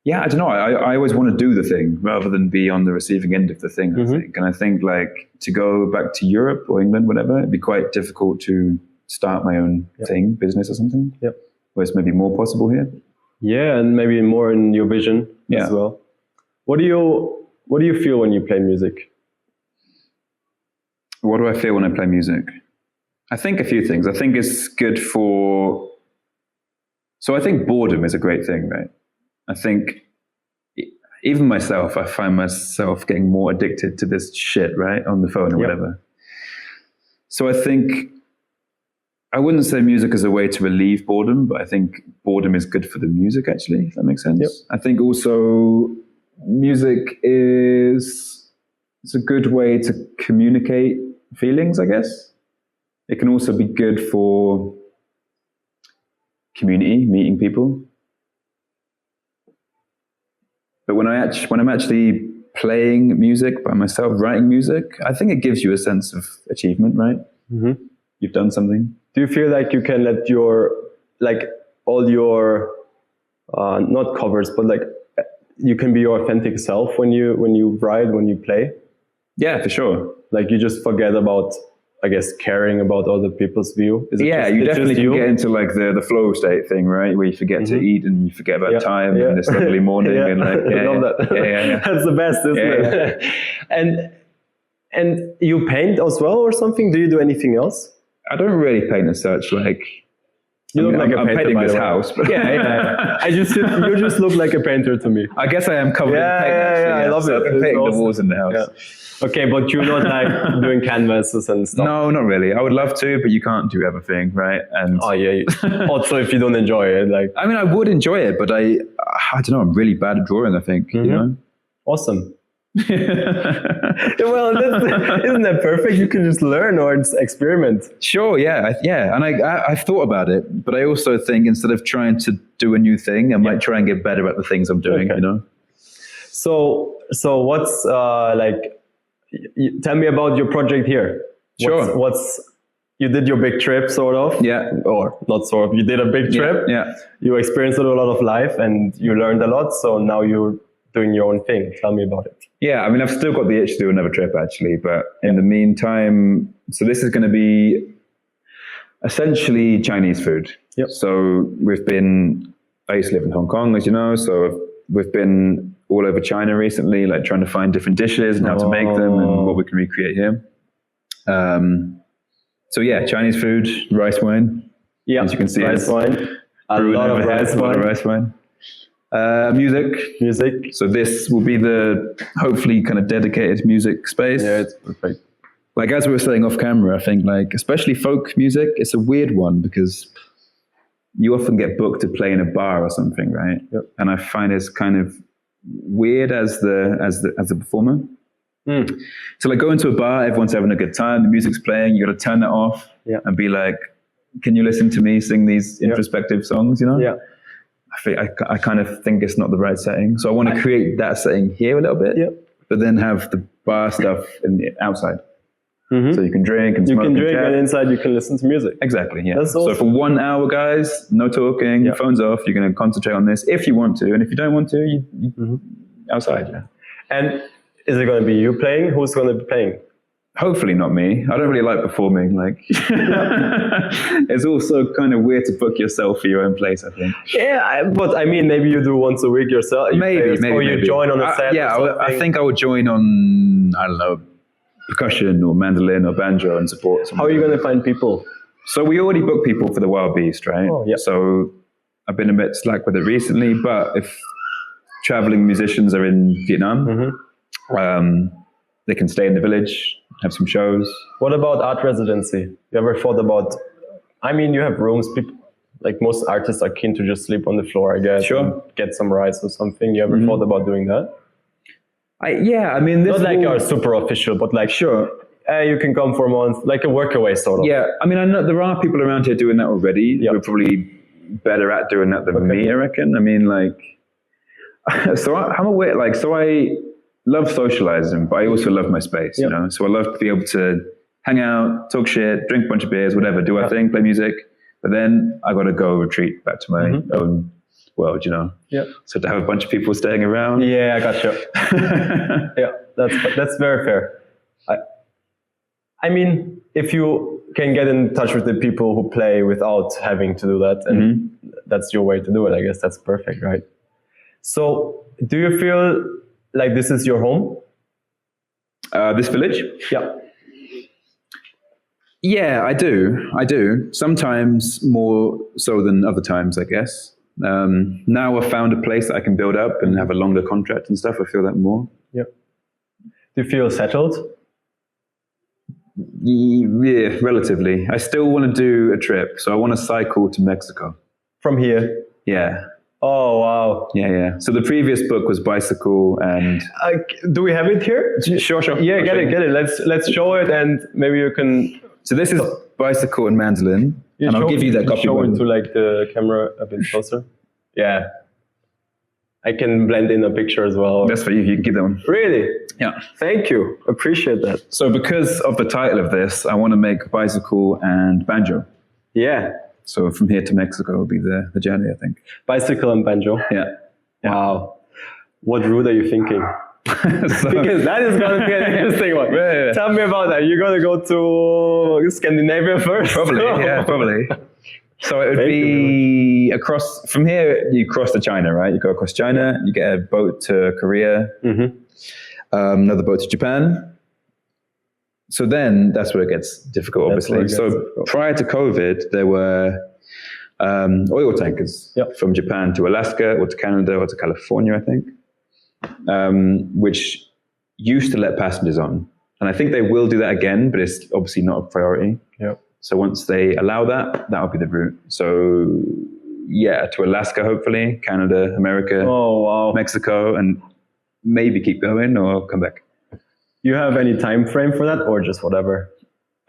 don't know. I always want to do the thing rather than be on the receiving end of the thing, I think. And I think like to go back to Europe or England, whatever, it'd be quite difficult to start my own thing, business or something. Yep. Where it's maybe more possible here. Yeah, and maybe more in your vision as well. What do you feel when you play music? What do I feel when I play music? I think a few things. I think it's good so I think boredom is a great thing, right? I think even myself, I find myself getting more addicted to this shit, right? On the phone or whatever. So I think, I wouldn't say music is a way to relieve boredom, but I think boredom is good for the music, actually, if that makes sense. Yep. I think also music it's a good way to communicate feelings, I guess. It can also be good for community, meeting people. But when I'm actually playing music by myself, writing music, I think it gives you a sense of achievement, right? You've done something. Do you feel like you can let all your not covers, but like you can be your authentic self when you write, when you play? Yeah, for sure. Like you just forget about, I guess, caring about other people's view. You definitely can get into like the flow state thing, right? Where you forget to eat and you forget about time and this lovely morning and like I love that. That's the best, isn't it? And you paint as well or something? Do you do anything else? I don't really paint as such. Like You look like a I'm painter, painting by this the way. house. But Yeah. You just look like a painter to me. I guess I am covered in paint. Actually, I love so it. I've been It's painting the awesome. walls in the house. Yeah. Okay, but you're not like doing canvases and stuff. No, not really. I would love to, but you can't do everything, right? And Oh yeah. Also, if you don't enjoy it, like. I mean, I would enjoy it, but I don't know. I'm really bad at drawing. I think you know. Awesome. Well, isn't that perfect? You can just learn or just experiment. Sure, yeah, yeah. And I've thought about it, but I also think instead of trying to do a new thing, I might try and get better at the things I'm doing. Okay. You know. So what's like? Tell me about your project here. Sure. What's you did your big trip, sort of. Yeah. Or not sort of. You did a big trip. Yeah. You experienced a lot of life, and you learned a lot. So now you're doing your own thing. Tell me about it. Yeah, I mean, I've still got the itch to do another trip, actually. But in the meantime, so this is going to be essentially Chinese food. Yep. So I used to live in Hong Kong, as you know. So we've been all over China recently, like trying to find different dishes and how to make them and what we can recreate here. So yeah, Chinese food, rice wine. Yeah, as you can see, rice wine. A lot of rice wine. Music. So this will be the hopefully kind of dedicated music space. Yeah, it's perfect. Like as we were saying off camera, I think like especially folk music, it's a weird one because you often get booked to play in a bar or something, right? Yep. And I find it's kind of weird as the performer. So like go into a bar, everyone's having a good time, the music's playing, you got to turn it off and be like, can you listen to me sing these introspective songs? You know? Yeah. I kind of think it's not the right setting. So I want to create that setting here a little bit, but then have the bar stuff outside. So you can drink and smoke. You can drink chat. and inside you can listen to music. Exactly, yeah. That's So awesome. for 1 hour, guys, no talking, phones off, you're going to concentrate on this if you want to. And if you don't want to, you outside, And is it going to be you playing? Who's going to be playing? Hopefully not me. I don't really like performing. Like, it's also kind of weird to book yourself for your own place, I think. Yeah, but I mean, maybe you do once a week yourself. Maybe. Or you join on a set. I think I would join on, I don't know, percussion or mandolin or banjo and support. How are you going to find people? So we already booked people for the Wild Beast, right? Oh, yeah. So I've been a bit slack with it recently, but if traveling musicians are in Vietnam, they can stay in the village, have some shows. What about art residency? You ever thought about, I mean, you have rooms, people, like most artists are keen to just sleep on the floor, I guess. Sure. Get some rice or something. You ever thought about doing that? I mean, this Not like a super official, but like, sure. You can come for a month, like a workaway sort of. Yeah, I mean, I know there are people around here doing that already. Yeah. We're probably better at doing that than me, I reckon. I mean, like, I'm aware, like, so I love socializing, but I also love my space, you know? So I love to be able to hang out, talk shit, drink a bunch of beers, whatever, do our thing, play music. But then I got to go retreat back to my own world, you know? Yeah. So to have a bunch of people staying around. Yeah, I gotcha. Yeah, that's very fair. I mean, if you can get in touch with the people who play without having to do that, and that's your way to do it, I guess that's perfect, right? So, do you feel like this is your home? This village? Yeah. Yeah, I do. Sometimes more so than other times, I guess. Now I've found a place that I can build up and have a longer contract and stuff. I feel that more. Yeah. Do you feel settled? Yeah, relatively. I still want to do a trip, so I want to cycle to Mexico. From here? Yeah. Oh, wow. Yeah. So the previous book was bicycle and... do we have it here? Sure. Yeah, get it. Let's show it, and maybe you can... So this is bicycle and mandolin, and I'll give you that copy. Show it to like the camera a bit closer. Yeah. I can blend in a picture as well. That's for you. You can keep that one. Really? Yeah. Thank you. Appreciate that. So because of the title of this, I want to make bicycle and banjo. Yeah. So from here to Mexico will be the journey, I think. Bicycle and banjo. Yeah. Wow. What route are you thinking? So, Because that is going to be an interesting one. Yeah. Tell me about that. You're going to go to Scandinavia first? Probably. So it would be across, from here, you cross to China, right? You go across China, you get a boat to Korea, another boat to Japan. So then that's where it gets difficult, obviously. So prior to COVID, there were oil tankers from Japan to Alaska or to Canada or to California, I think, which used to let passengers on. And I think they will do that again, but it's obviously not a priority. Yep. So once they allow that, that'll be the route. So yeah, to Alaska, hopefully, Canada, America, Mexico, and maybe keep going or come back. You have any time frame for that, or just whatever?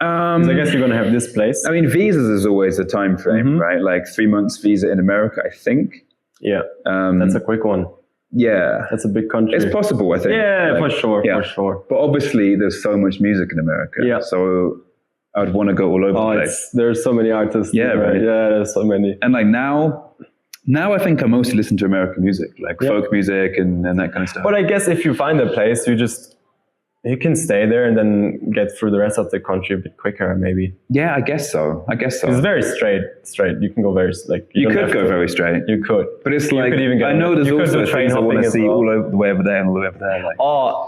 'Cause I guess you're going to have this place. I mean, visas is always a time frame, right? Like 3 months visa in America, I think. Yeah, that's a quick one. Yeah. That's a big country. It's possible, I think. Yeah, for sure. But obviously, there's so much music in America. Yeah. So I'd want to go all over the place. There's so many artists. Yeah, right. Yeah, there's so many. And like now I think I mostly listen to American music, like folk music and that kind of stuff. But I guess if you find a place, you can stay there and then get through the rest of the country a bit quicker, maybe. Yeah, I guess so. It's very straight. You can go very, like... You could go very straight. You could. But it's like, I know there's also things I want to see all over the way over there and all the way over there. Like.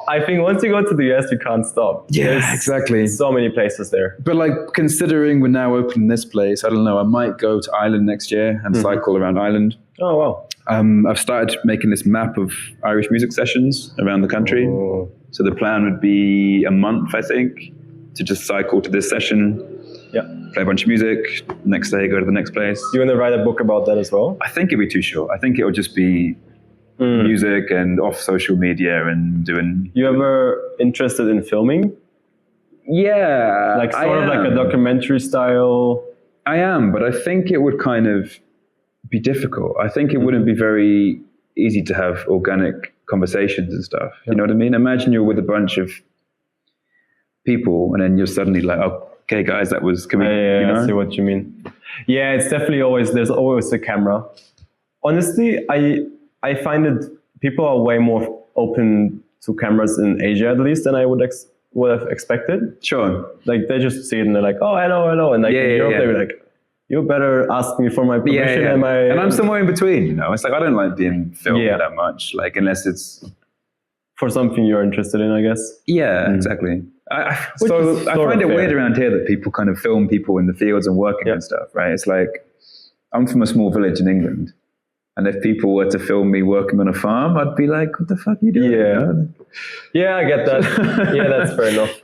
I think once you go to the US, you can't stop. Yeah, exactly. So many places there. But like, considering we're now opening this place, I don't know, I might go to Ireland next year and cycle around Ireland. Oh, wow. I've started making this map of Irish music sessions around the country. Oh. So the plan would be a month, I think, to just cycle to this session, play a bunch of music, next day go to the next place. You want to write a book about that as well? I think it'd be too short. I think it would just be music and off social media and doing... You ever interested in filming? Yeah. Like sort of like a documentary style? I am, but I think it would kind of be difficult. I think it wouldn't be very easy to have organic conversations and stuff. You know what I mean? Imagine you're with a bunch of people and then you're suddenly like, okay guys, that was coming. You know? I see what you mean. Yeah, it's definitely there's always a camera. Honestly, I find that people are way more open to cameras in Asia, at least, than I would have expected. Sure. Like they just see it and they're like, oh, hello. And like in Europe, they were like, you better ask me for my permission. And I'm somewhere in between, you know. It's like I don't like being filmed that much, like unless it's for something you're interested in, I guess. Yeah, exactly. I find it weird around here that people kind of film people in the fields and working and stuff, right? It's like I'm from a small village in England, and if people were to film me working on a farm, I'd be like, "What the fuck are you doing?" Yeah, you know? Yeah, I get that. Yeah, that's fair enough.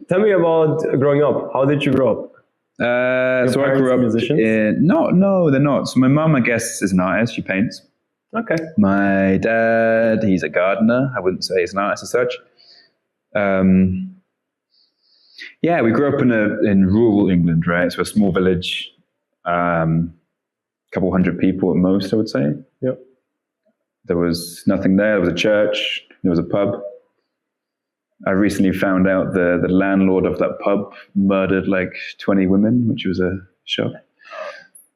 Tell me about growing up. How did you grow up? So I grew up musicians? No, they're not. So my mum, I guess, is an artist. She paints. Okay. My dad, he's a gardener. I wouldn't say he's an artist as such. Yeah, we grew up in rural England, right? So a small village, couple hundred people at most, I would say. Yep. There was nothing there. There was a church. There was a pub. I recently found out the landlord of that pub murdered like 20 women, which was a shock.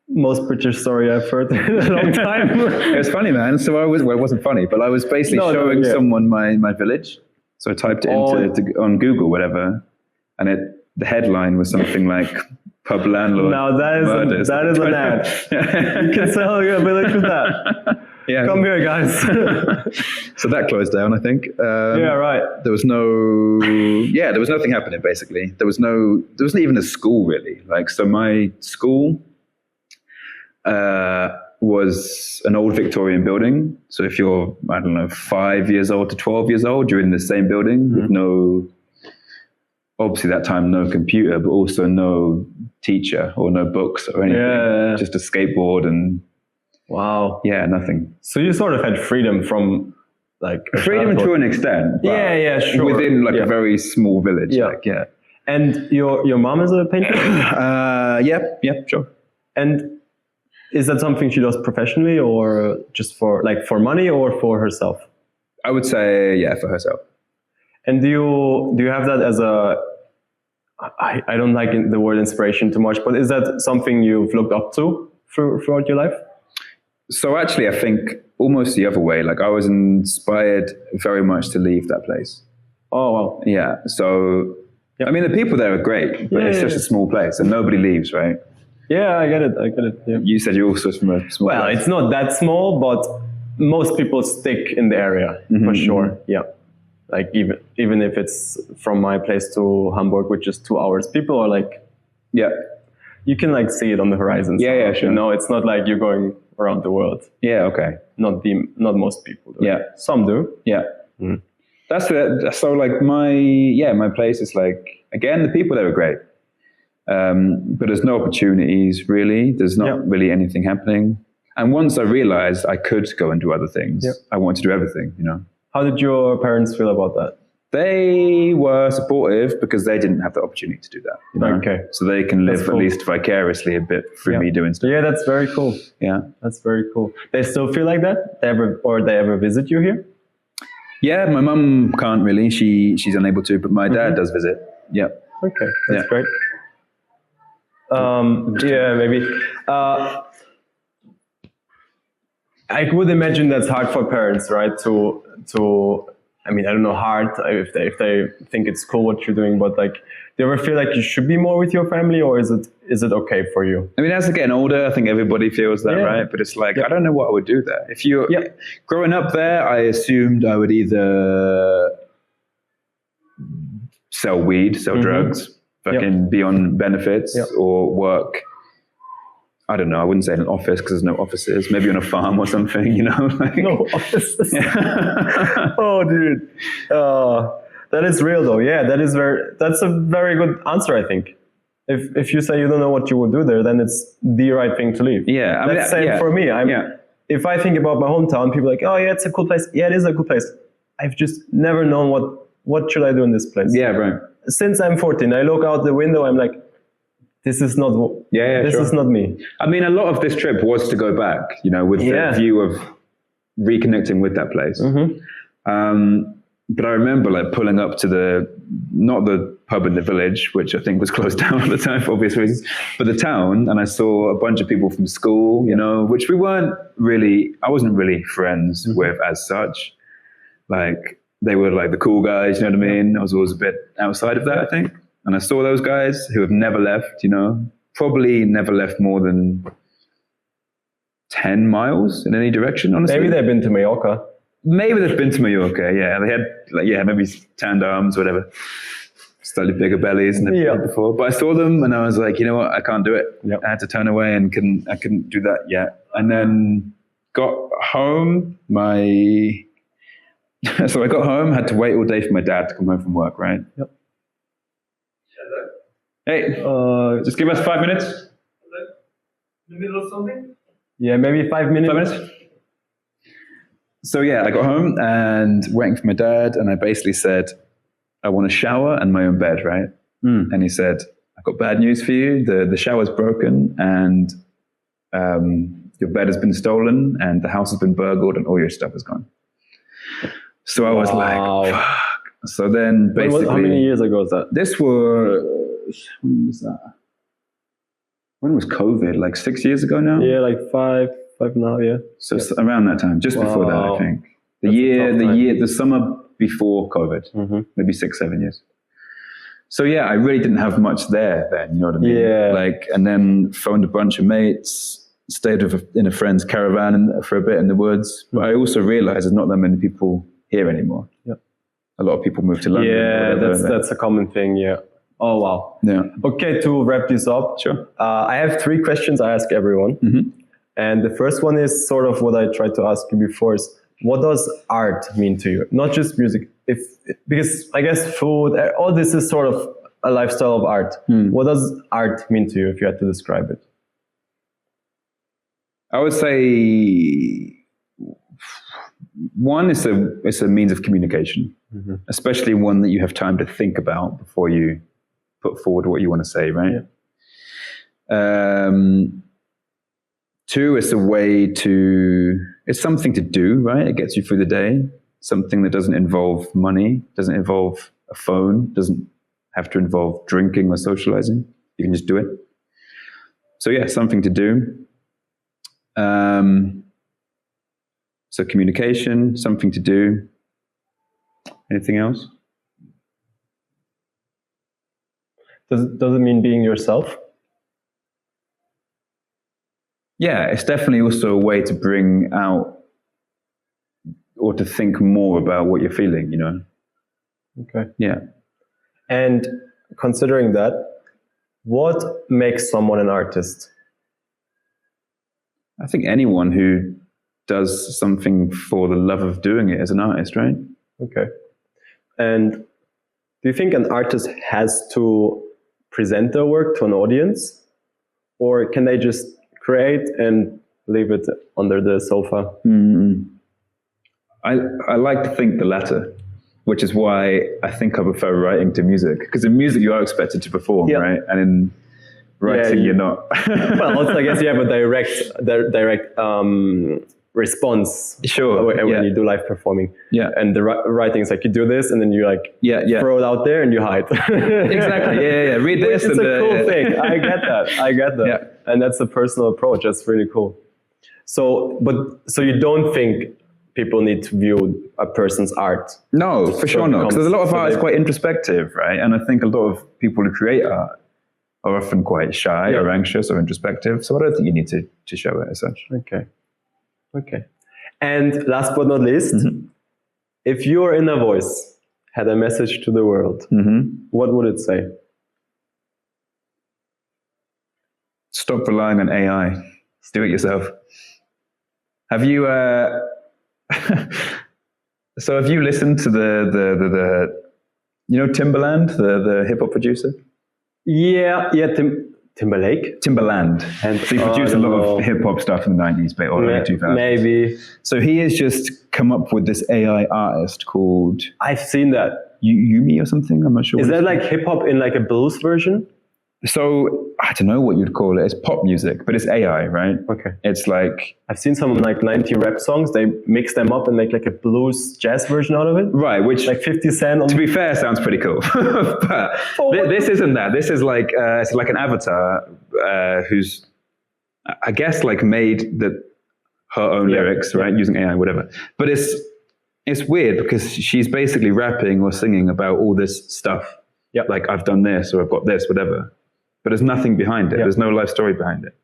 Most British story I've heard in a long time. It was funny, man. So it wasn't funny, but I was basically showing someone my village. So I typed it on Google, whatever, and the headline was something like "Pub landlord." Now that is an ad. You can sell your village with that. Yeah. Come here, guys. So that closed down, I think. Yeah, right. There was nothing happening. Basically, there wasn't even a school really. Like, so my school was an old Victorian building. So if you're, I don't know, 5 years old to 12 years old, you're in the same building with obviously that time, no computer, but also no teacher or no books or anything. Yeah. Just a skateboard and wow. Yeah, nothing. So you sort of had freedom from like freedom to an extent. Yeah, sure. Within like a very small village. Yeah. And your mom is a painter? Yeah, sure. And is that something she does professionally or just for money or for herself? I would say, for herself. And do you have that as I don't like the word inspiration too much, but is that something you've looked up to throughout your life? So actually, I think almost the other way. Like I was inspired very much to leave that place. Oh, wow. Yeah. So, I mean, the people there are great, but it's just a small place and nobody leaves, right? Yeah, I get it. Yeah. You said you're also from a small place. It's not that small, but most people stick in the area for sure. Yeah. Like even if it's from my place to Hamburg, which is 2 hours, people are like, you can like see it on the horizon. Yeah, sure. You know, it's not like you're going around the world. Yeah, okay. Not most people do. Yeah. Some do. Yeah. That's it. So like my place is like, again, the people there are great. But there's no opportunities really. There's not really anything happening. And once I realized I could go and do other things, I wanted to do everything, you know. How did your parents feel about that? They were supportive because they didn't have the opportunity to do that. You know? Okay. So they can live at least vicariously a bit through me doing stuff. Yeah, that's very cool. Yeah. That's very cool. They still feel like that? They ever visit you here? Yeah, my mum can't really. She's unable to, but my dad does visit. Yeah. Okay, that's great. Yeah, maybe. I would imagine that's hard for parents, right? To I mean, I don't know, hard if they think it's cool what you're doing, but like, do you ever feel like you should be more with your family, or is it okay for you? I mean, as I get older, I think everybody feels that, right? But it's like, I don't know what I would do there. If you growing up there, I assumed I would either sell weed, sell drugs, fucking be on benefits, or work. I don't know. I wouldn't say in an office because there's no offices. Maybe on a farm or something, you know. Like, no offices. Oh, dude. That is real, though. Yeah, that's a very good answer, I think. If you say you don't know what you would do there, then it's the right thing to leave. Yeah, I mean, that's same for me. If I think about my hometown, people are like, oh yeah, it's a cool place. Yeah, it is a cool place. I've just never known what should I do in this place. Yeah, right. Since I'm 14, I look out the window. I'm like, this is not. This is not me. I mean, a lot of this trip was to go back, you know, with the view of reconnecting with that place. But I remember like pulling up to not the pub in the village, which I think was closed down at the time for obvious reasons, but the town, and I saw a bunch of people from school, you know, which I wasn't really friends with as such. Like, they were like the cool guys, you know what I mean? I was always a bit outside of that, I think. And I saw those guys who have never left, you know, probably never left more than 10 miles in any direction, honestly. Maybe they've been to Mallorca. Maybe they've been to Mallorca, yeah. They had, maybe tanned arms or whatever. Slightly bigger bellies than they've been before. But I saw them and I was like, you know what, I can't do it. I had to turn away and I couldn't do that yet. And then got home, so I got home, had to wait all day for my dad to come home from work, right? Yep. Hey, just give us 5 minutes. In the middle of something? Yeah, maybe 5 minutes. 5 minutes? So yeah, I got home and waiting for my dad, and I basically said, I want a shower and my own bed, right? And he said, I've got bad news for you. The shower's broken and your bed has been stolen and the house has been burgled and all your stuff is gone. So I was like, fuck. So then basically... How many years ago was that? When was that? When was COVID? Like 6 years ago now? Yeah, like five now, yeah. So around that time, just before that, I think. The summer before COVID, maybe 6-7 years. So yeah, I really didn't have much there then, you know what I mean? Yeah. Like, and then phoned a bunch of mates, stayed in a friend's caravan for a bit in the woods. But I also realized there's not that many people here anymore. Yeah. A lot of people moved to London. Yeah, that's a common thing, yeah. Oh, wow. Yeah. Okay, to wrap this up, sure. I have 3 questions I ask everyone. And the first one is sort of what I tried to ask you before is, what does art mean to you? Not just music, because I guess food, all this is sort of a lifestyle of art. What does art mean to you if you had to describe it? I would say one is a means of communication, especially one that you have time to think about before you put forward what you want to say, right? Yeah. 2, it's it's something to do, right? It gets you through the day. Something that doesn't involve money, doesn't involve a phone, doesn't have to involve drinking or socializing. You can just do it. So yeah, something to do. So communication, something to do. Anything else? Does it mean being yourself? Yeah, it's definitely also a way to bring out or to think more about what you're feeling, you know? Okay. Yeah. And considering that, What makes someone an artist? I think anyone who does something for the love of doing it is an artist, right? Okay. And do you think an artist has to present their work to an audience, or can they just create and leave it under the sofa? I like to think the latter, which is why I think I prefer writing to music. Because in music you are expected to perform, right? And in writing you're not. Well, also I guess you have a direct response. Sure. When you do live performing. Yeah. And the writing is like you do this and then you like throw it out there and you hide. Exactly. Yeah. Read this. It's a cool thing. I get that. Yeah. And that's a personal approach. That's really cool. So you don't think people need to view a person's art? No, for sure not. Because there's a lot of art is quite introspective, right? And I think a lot of people who create art are often quite shy or anxious or introspective. So I don't think you need to show it as such. Okay. And last but not least, if your inner voice had a message to the world, what would it say? Stop relying on AI. Do it yourself. Have you so have you listened to the Timbaland, the hip hop producer? Timbaland. And so he produced a lot of hip hop stuff in the 90s, but early 2000s. Maybe. So he has just come up with this AI artist called... I've seen that. Yumi or something? I'm not sure. Is that like hip hop in like a blues version? So I don't know what you'd call it. It's pop music, but it's AI, right? Okay. It's like... I've seen some like 90 rap songs. They mix them up and make like a blues jazz version out of it. Right, which... Like 50 Cent. To be fair, sounds pretty cool. But this isn't that. This is like it's like an avatar who's, I guess, like made her own lyrics, right? Using AI, whatever. But it's weird because she's basically rapping or singing about all this stuff. Yeah. Like, I've done this or I've got this, whatever. But there's nothing behind it. There's no life story behind it.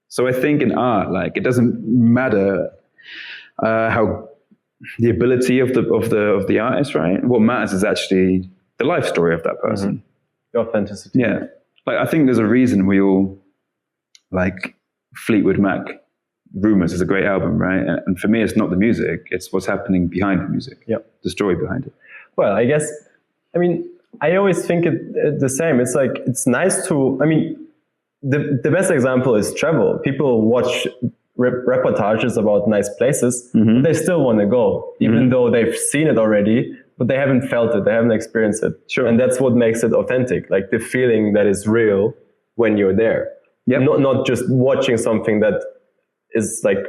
So I think in art, like, it doesn't matter how the ability of the artist, right? What matters is actually the life story of that person. The authenticity. Yeah. Like, I think there's a reason we all like Fleetwood Mac. Rumors is a great album, right? And for me, it's not the music; it's what's happening behind the music. The story behind it. Well, I guess, I mean, I always think it the same. It's like, it's nice to, I mean, the best example is travel. People watch reportages about nice places, but they still want to go, even though they've seen it already, but they haven't felt it, they haven't experienced it. Sure. And that's what makes it authentic, like the feeling that is real when you're there. Not just watching something that is like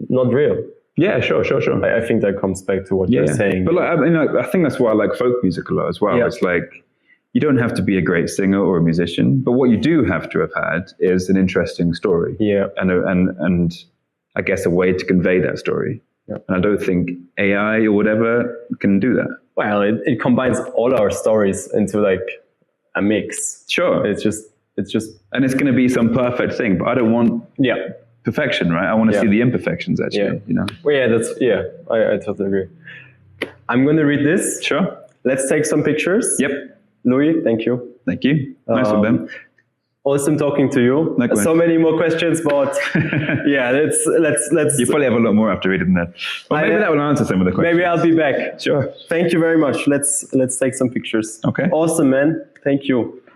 not real. Yeah, sure. I think that comes back to what you're saying. But like, I mean, I think that's why I like folk music a lot as well. It's like, you don't have to be a great singer or a musician, but what you do have to have had is an interesting story. And I guess a way to convey that story. And I don't think AI or whatever can do that. Well, it combines all our stories into like a mix. Sure. It's just, and it's going to be some perfect thing, but I don't want perfection, right? I want to see the imperfections actually, you know? Well, I totally agree. I'm going to read this. Sure. Let's take some pictures. Yep. Louis, thank you. Thank you. Nice one, Ben. Awesome talking to you. Likewise. So many more questions, but let's. You probably have a lot more after reading that. Well, maybe that will answer some of the questions. Maybe I'll be back. Sure. Thank you very much. Let's take some pictures. Okay. Awesome, man. Thank you.